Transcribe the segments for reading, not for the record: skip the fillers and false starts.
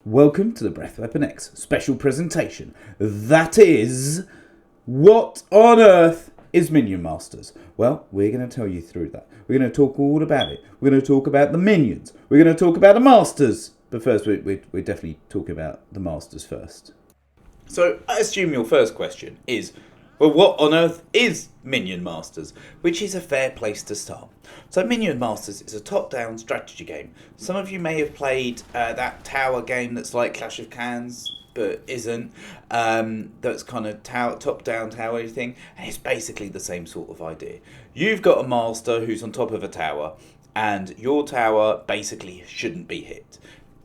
Welcome to the Breath Weapon X special presentation. That is, what on earth is Minion Masters? Well, we're going to tell you through that. We're going to talk all about it. We're going to talk about the minions. We're going to talk about the Masters. But first, we're definitely talking about the Masters first. So, I assume your first question is, well, what on earth is Minion Masters? Which is a fair place to start. So Minion Masters is a top-down strategy game. Some of you may have played that tower game that's like Clash of Clans, but isn't. That's kind of top-down tower thing. And it's basically the same sort of idea. You've got a master who's on top of a tower, and your tower basically shouldn't be hit.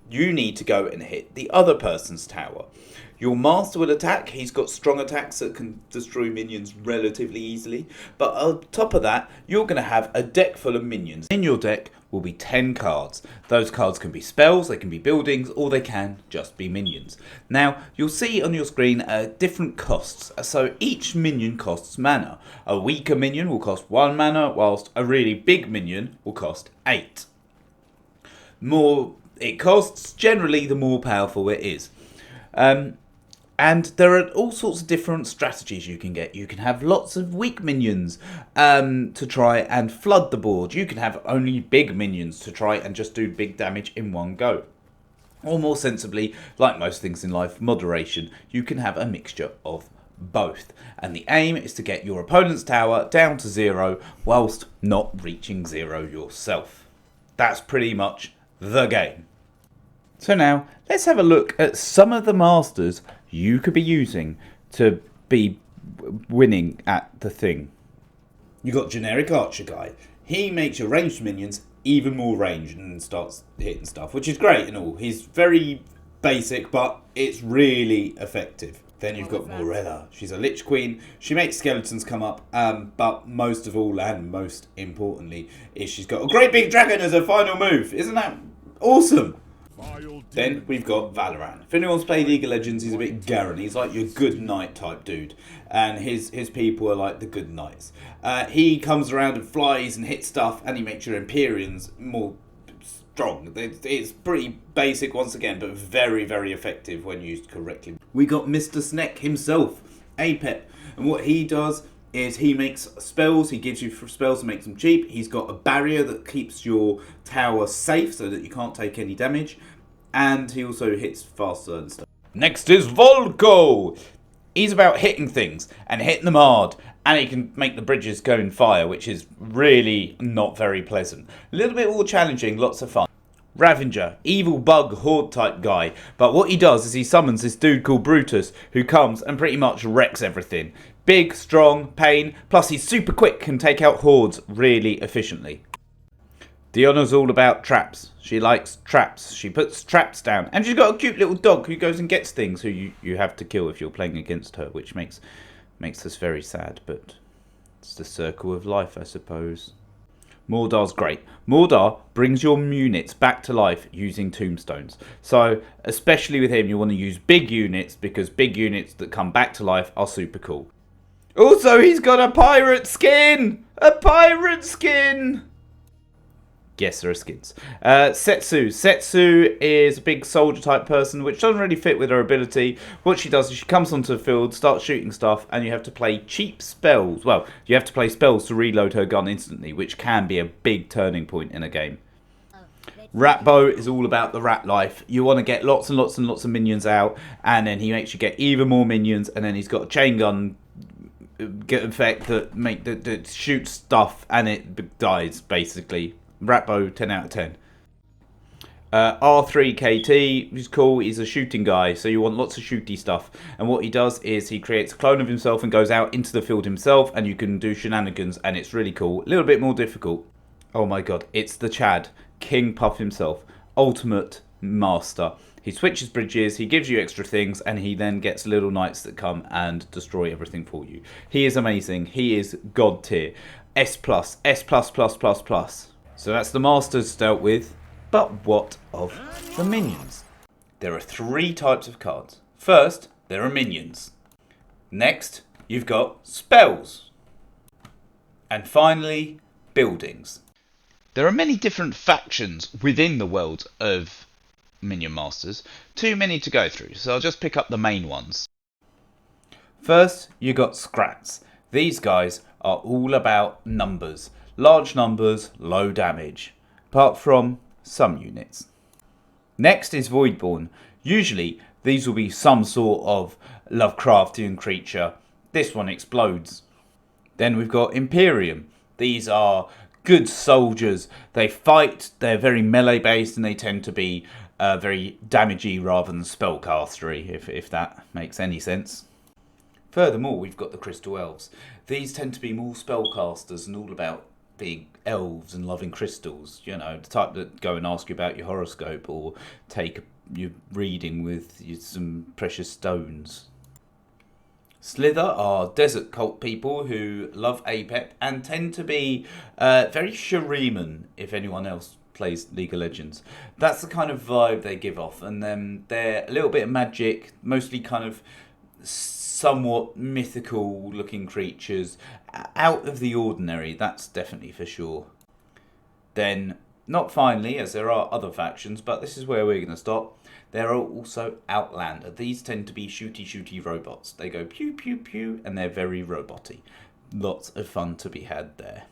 You need to go and hit the other person's tower. Your master will attack. He's got strong attacks that can destroy minions relatively easily. But on top of that, you're going to have a deck full of minions. In your deck will be 10 cards. Those cards can be spells, they can be buildings, or they can just be minions. Now, you'll see on your screen different costs. So each minion costs mana. A weaker minion will cost 1 mana, whilst a really big minion will cost 8. More it costs, generally the more powerful it is. And there are all sorts of different strategies you can get. You can have lots of weak minions to try and flood the board. You can have only big minions to try and just do big damage in one go. Or more sensibly, like most things in life, moderation. You can have a mixture of both. And the aim is to get your opponent's tower down to 0 whilst not reaching 0 yourself. That's pretty much the game. So now, let's have a look at some of the masters you could be using to be winning at the thing. You got generic archer guy. He makes your ranged minions even more ranged and starts hitting stuff, which is great and all. He's very basic, but it's really effective. Then you've got Morella. She's a Lich Queen. She makes skeletons come up, but most of all and most importantly is she's got a great big dragon as her final move. Isn't that awesome? Then we've got Valoran. If anyone's played League of Legends, he's a bit Garen. He's like your good knight type dude. And his people are like the good knights. He comes around and flies and hits stuff, and he makes your Empyreans more strong. It's pretty basic once again, but very, very effective when used correctly. We got Mr. Sneck himself, Apep. And what he does is he makes spells. He gives you spells to make them cheap. He's got a barrier that keeps your tower safe so that you can't take any damage. And he also hits faster and stuff. Next is Volko. He's about hitting things and hitting them hard. And he can make the bridges go in fire, which is really not very pleasant. A little bit more challenging, lots of fun. Ravager, evil bug horde type guy. But what he does is he summons this dude called Brutus, who comes and pretty much wrecks everything. Big, strong, pain, plus he's super quick, can take out hordes really efficiently. Dionna's all about traps. She likes traps. She puts traps down. And she's got a cute little dog who goes and gets things who you have to kill if you're playing against her, which makes us very sad, but it's the circle of life, I suppose. Mordar's great. Mordar brings your units back to life using tombstones. So, especially with him, you want to use big units because big units that come back to life are super cool. Also, he's got a pirate skin! A pirate skin! Yes, there are skins. Setsu. Setsu is a big soldier type person, which doesn't really fit with her ability. What she does is she comes onto the field, starts shooting stuff, and you have to play cheap spells. Well, you have to play spells to reload her gun instantly, which can be a big turning point in a game. Ratbo is all about the rat life. You want to get lots and lots and lots of minions out, and then he makes you get even more minions, and then he's got a chain gun effect that shoots stuff, and it dies, basically. Ratbo, 10 out of 10. R3KT, which is cool, he's a shooting guy, so you want lots of shooty stuff. And what he does is he creates a clone of himself and goes out into the field himself, and you can do shenanigans, and it's really cool. A little bit more difficult. Oh my god, it's the Chad, King Puff himself, ultimate master. He switches bridges, he gives you extra things, and he then gets little knights that come and destroy everything for you. He is amazing. He is god tier. S+, S+++++. So that's the masters dealt with, but what of the minions? There are 3 types of cards. First, there are minions. Next, you've got spells. And finally, buildings. There are many different factions within the world of Minion Masters. Too many to go through, so I'll just pick up the main ones. First, you got Scrats. These guys are all about numbers. Large numbers, low damage. Apart from some units. Next is Voidborn. Usually, these will be some sort of Lovecraftian creature. This one explodes. Then we've got Imperium. These are good soldiers. They fight, they're very melee based, and they tend to be very damagey rather than spellcastery, if that makes any sense. Furthermore, we've got the Crystal Elves. These tend to be more spellcasters and all about being elves and loving crystals. You know, the type that go and ask you about your horoscope or take your reading with some precious stones. Slither are desert cult people who love Apep and tend to be very Shuriman if anyone else plays League of Legends. That's the kind of vibe they give off, and then they're a little bit of magic, mostly kind of somewhat mythical looking creatures, out of the ordinary, that's definitely for sure. Then, not finally, as there are other factions, but this is where we're going to stop, there are also Outlander. These tend to be shooty robots. They go pew pew pew and they're very roboty. Lots of fun to be had there.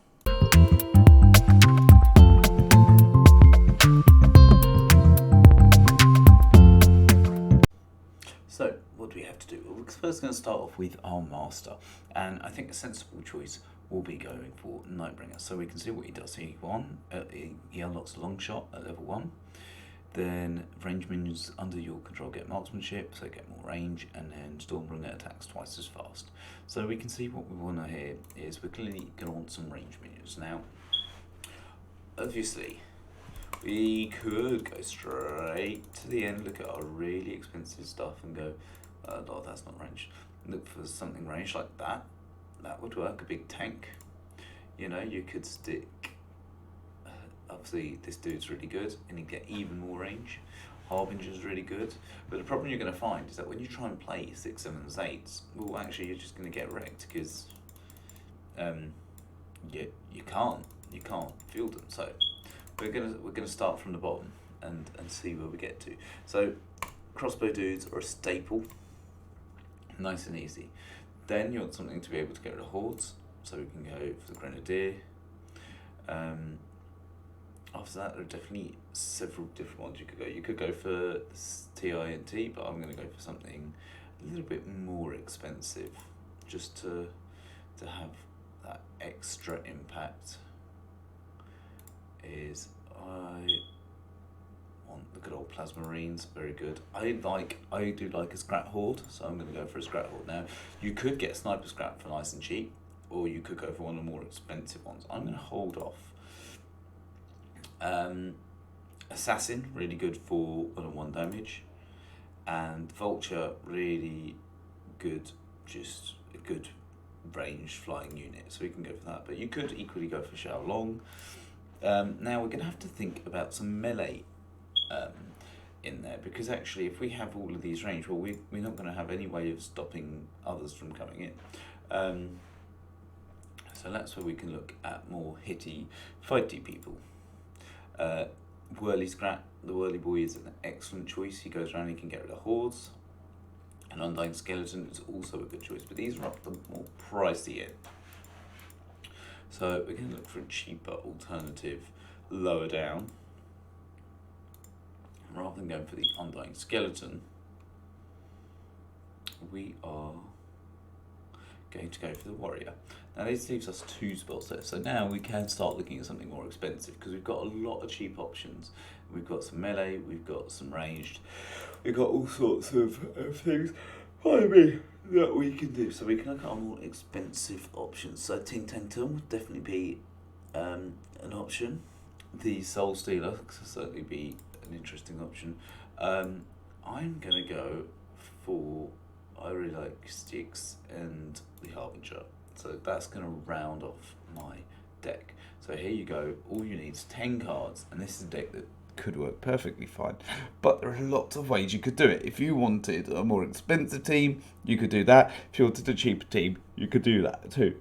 So, what do we have to do? Well, we're first going to start off with our master, and I think a sensible choice will be going for Nightbringer. So we can see what he does. He unlocks a long shot at level 1. Then range minions under your control get marksmanship, so get more range, and then Stormbringer attacks twice as fast. So we can see what we want to here is we're clearly going to want some range minions. Now, obviously, we could go straight to the end, look at our really expensive stuff and go, oh, that's not ranged. Look for something ranged like that. That would work, a big tank. You know, you could stick, obviously this dude's really good and you get even more range. Harbinger's really good, but the problem you're going to find is that when you try and play 6, 7s, 8s, well actually you're just going to get wrecked because you can't field them. So we're gonna start from the bottom and see where we get to. So crossbow dudes are a staple, nice and easy. Then you want something to be able to get rid of hordes, so we can go for the grenadier. After that, there are definitely several different ones you could go. You could go for TINT, but I'm going to go for something a little bit more expensive, just to have that extra impact. Is I want the good old Plasma Marines, very good. I do like a Scrat Horde, so I'm going to go for a Scrat Horde. Now, you could get Sniper Scrap for nice and cheap, or you could go for one of the more expensive ones. I'm going to hold off. Assassin, really good for 1-on-1 damage, and Vulture, really good, just a good ranged flying unit, so we can go for that. But you could equally go for Xiaolong. Now we're going to have to think about some melee in there, because actually if we have all of these range, well, we're not going to have any way of stopping others from coming in. So that's where we can look at more hitty, fighty people. Whirly Scrat, the Whirly Boy is an excellent choice. He goes around, he can get rid of hordes. An Undying Skeleton is also a good choice, but these are up the more pricey end. So we're going to look for a cheaper alternative lower down. Rather than going for the Undying Skeleton, we are going to go for the Warrior. Now this leaves us 2 spells there, so now we can start looking at something more expensive, because we've got a lot of cheap options. We've got some melee, we've got some ranged, we've got all sorts of things that we can do. So we can look at our more expensive options. So Tintentum would definitely be an option. The Soul Stealer could certainly be an interesting option. I'm going to go for, I really like Styx and the Harbinger. So that's going to round off my deck. So here you go, all you need is 10 cards, and this is a deck that could work perfectly fine. But there are lots of ways you could do it. If you wanted a more expensive team, you could do that. If you wanted a cheaper team, you could do that too.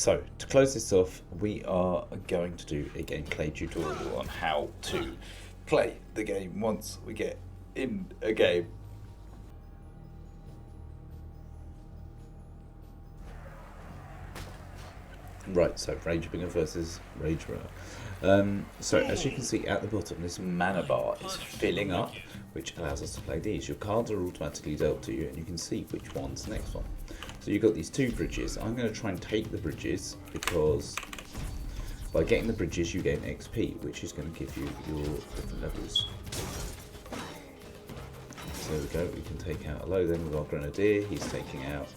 So, to close this off, we are going to do a gameplay tutorial on how to play the game once we get in a game. Right, so Ragebringer versus Ragebringer. So, as you can see at the bottom, this mana bar is filling up, which allows us to play these. Your cards are automatically dealt to you, and you can see which one's the next one. So you've got these two bridges. I'm going to try and take the bridges because by getting the bridges you gain XP, which is going to give you your different levels. So there we go, we can take out a low then with our Grenadier. He's taking out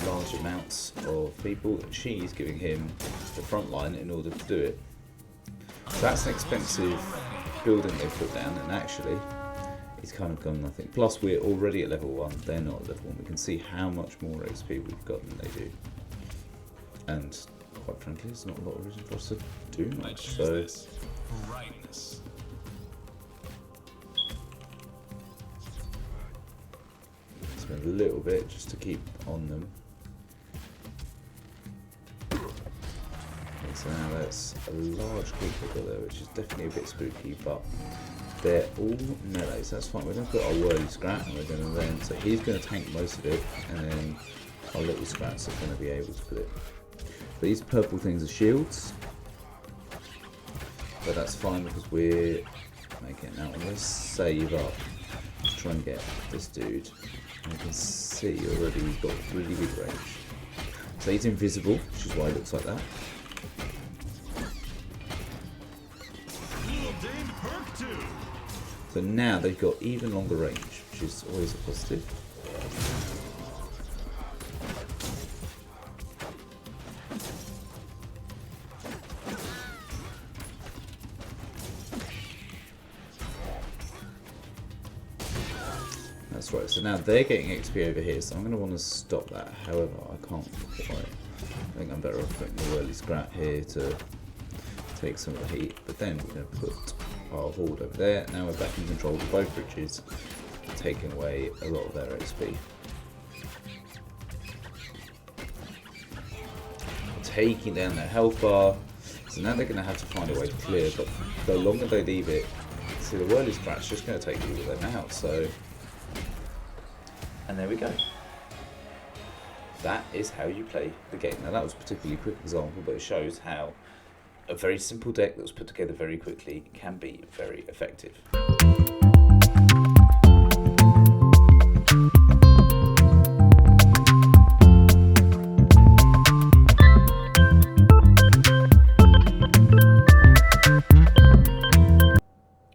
large amounts of people, and she's giving him the front line in order to do it. So that's an expensive building they put down, and actually it's kind of gone nothing. Plus we're already at level 1, they're not at level 1. We can see how much more XP we've got than they do. And quite frankly, there's not a lot of reason for us to do much. So spend a little bit just to keep on them. So now that's a large group we've got there, which is definitely a bit spooky, but they're all melee, so that's fine. We're going to put our Whirly Scrat, and we're going to then, so he's going to tank most of it, and then our little Scrats are going to be able to put it. These purple things are shields, but that's fine because we're making it now. I'm going to save up to try and get this dude. And you can see already he's got really big range. So he's invisible, which is why it looks like that. So now they've got even longer range, which is always a positive. That's right, so now they're getting XP over here, so I'm going to want to stop that. However, I can't quite. I think I'm better off putting the Whirly Scrat here to take some of the heat, but then we're going to put our horde over there. Now we're back in control of both bridges, taking away a lot of their XP. Taking down their health bar, so now they're going to have to find a way to clear, but the longer they leave it, see the Whirly Scrat's just going to take all of them out, so... And there we go. That is how you play the game. Now that was a particularly quick example, but it shows how a very simple deck that was put together very quickly can be very effective.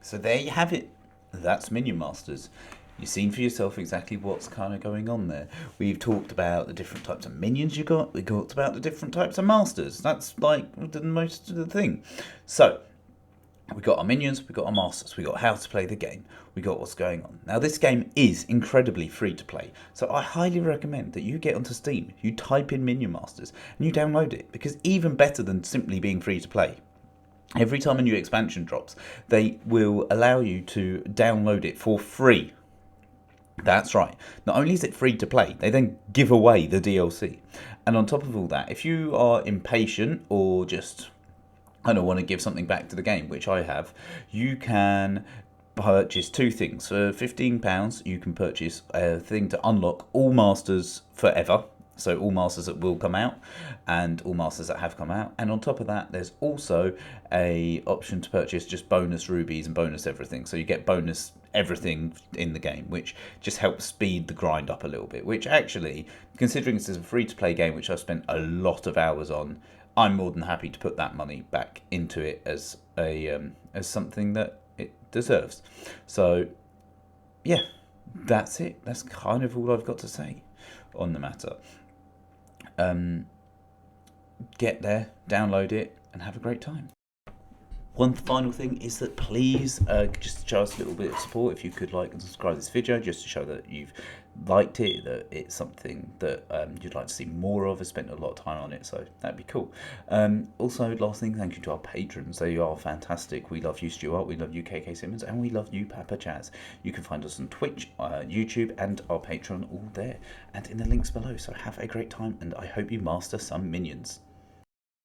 So there you have it. That's Minion Masters. You've seen for yourself exactly what's kind of going on there. We've talked about the different types of minions you got. We talked about the different types of masters. That's like the most of the thing. So we got our minions, we got our masters, we got how to play the game, we got what's going on. Now this game is incredibly free to play, so I highly recommend that you get onto Steam, you type in Minion Masters and you download it, because even better than simply being free to play, every time a new expansion drops, they will allow you to download it for free. That's right. Not only is it free to play, they then give away the DLC. And on top of all that, if you are impatient or just, I don't want to give something back to the game, which I have, you can purchase two things. For £15, you can purchase a thing to unlock all masters forever. So all masters that will come out and all masters that have come out. And on top of that, there's also a option to purchase just bonus rubies and bonus everything. So you get bonus everything in the game, which just helps speed the grind up a little bit. Which actually, considering this is a free-to-play game, which I've spent a lot of hours on, I'm more than happy to put that money back into it as a as something that it deserves. So yeah, that's it. That's kind of all I've got to say on the matter. Get there, download it, and have a great time. One final thing is that please just show us a little bit of support if you could like and subscribe to this video, just to show that you've liked it, that it's something that you'd like to see more of. I spent a lot of time on it, so that'd be cool. Also, last thing, thank you to our patrons. They are fantastic. We love you, Stuart. We love you, KK Simmons, and we love you, Papa Chaz. You can find us on Twitch, YouTube, and our Patreon all there, and in the links below. So have a great time, and I hope you master some minions.